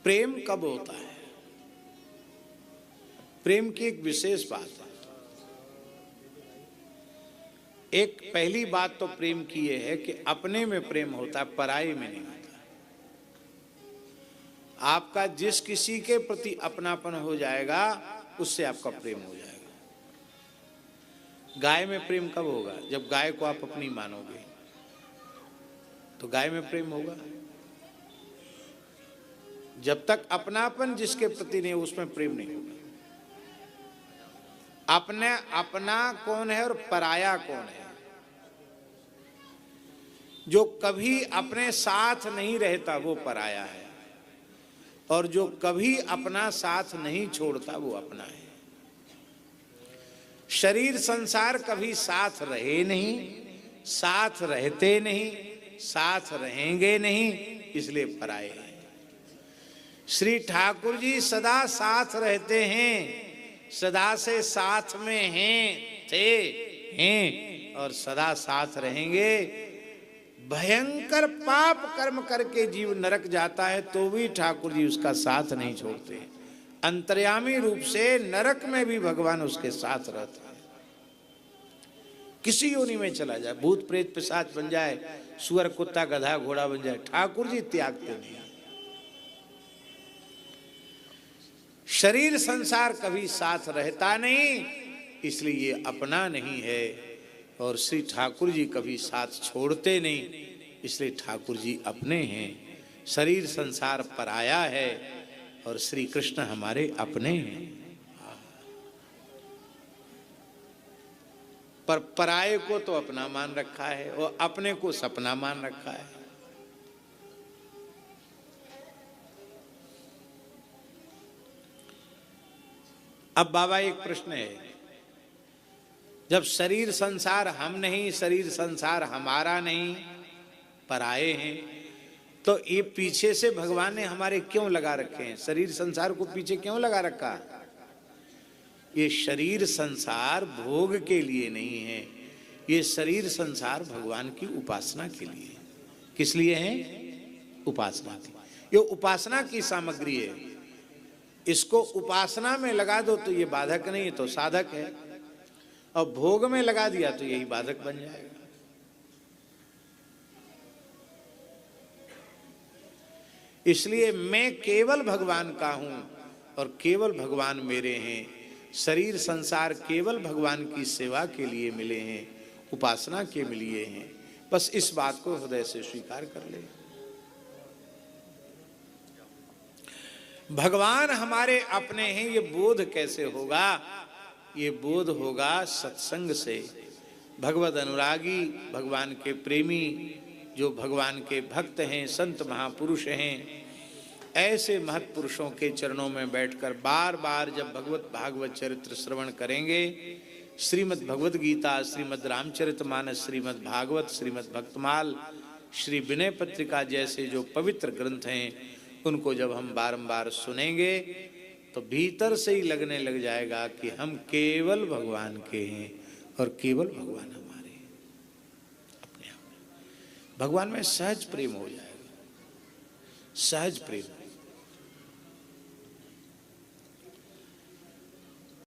प्रेम कब होता है? प्रेम की एक विशेष बात है। एक पहली बात तो प्रेम की यह है कि अपने में प्रेम होता है, पराये में नहीं होता। आपका जिस किसी के प्रति अपनापन हो जाएगा उससे आपका प्रेम हो जाएगा। गाय में प्रेम कब होगा? जब गाय को आप अपनी मानोगे तो गाय में प्रेम होगा। जब तक अपनापन जिसके प्रति नहीं उसमें प्रेम नहीं होगा। अपने अपना कौन है और पराया कौन है? जो कभी अपने साथ नहीं रहता वो पराया है, और जो कभी अपना साथ नहीं छोड़ता वो अपना है। शरीर संसार कभी साथ रहे नहीं, साथ रहते नहीं, साथ रहेंगे नहीं, इसलिए पराये हैं। श्री ठाकुर जी सदा साथ रहते हैं, सदा से साथ में हैं, हैं और सदा साथ रहेंगे। भयंकर पाप कर्म करके जीव नरक जाता है तो भी ठाकुर जी उसका साथ नहीं छोड़ते। अंतर्यामी रूप से नरक में भी भगवान उसके साथ रहते हैं। किसी योनि में चला जाए, भूत प्रेत पिशाच बन जाए, सुअर कुत्ता गधा घोड़ा बन जाए, ठाकुर जी त्यागते नहीं। शरीर संसार कभी साथ रहता नहीं, इसलिए ये अपना नहीं है। और श्री ठाकुर जी कभी साथ छोड़ते नहीं, इसलिए ठाकुर जी अपने हैं। शरीर संसार पराया है और श्री कृष्ण हमारे अपने हैं। पर पराये को तो अपना मान रखा है और अपने को सपना मान रखा है। अब बाबा एक प्रश्न है, जब शरीर संसार हम नहीं, शरीर संसार हमारा नहीं, पराये हैं, तो ये पीछे से भगवान ने हमारे क्यों लगा रखे हैं? शरीर संसार को पीछे क्यों लगा रखा? ये शरीर संसार भोग के लिए नहीं है, ये शरीर संसार भगवान की उपासना के लिए। किस लिए है? उपासना की। ये उपासना की सामग्री है। इसको उपासना में लगा दो तो ये बाधक नहीं तो साधक है, और भोग में लगा दिया तो यही बाधक बन जाएगा। इसलिए मैं केवल भगवान का हूं और केवल भगवान मेरे हैं। शरीर संसार केवल भगवान की सेवा के लिए मिले हैं, उपासना के लिए हैं। बस इस बात को हृदय से स्वीकार कर ले। भगवान हमारे अपने हैं, ये बोध कैसे होगा? ये बोध होगा सत्संग से। भगवद अनुरागी, भगवान के प्रेमी, जो भगवान के भक्त हैं, संत महापुरुष हैं, ऐसे महत्पुरुषों के चरणों में बैठकर बार बार जब भगवत भागवत चरित्र श्रवण करेंगे, श्रीमद् भगवद गीता, श्रीमद् रामचरितमानस, श्रीमद् भागवत, श्रीमद् भक्तमाल, श्री विनय पत्रिका जैसे जो पवित्र ग्रंथ हैं, उनको जब हम बारंबार सुनेंगे तो भीतर से ही लगने लग जाएगा कि हम केवल भगवान के हैं और केवल भगवान हमारे हैं। अपने आप भगवान में सहज प्रेम हो जाएगा, सहज प्रेम।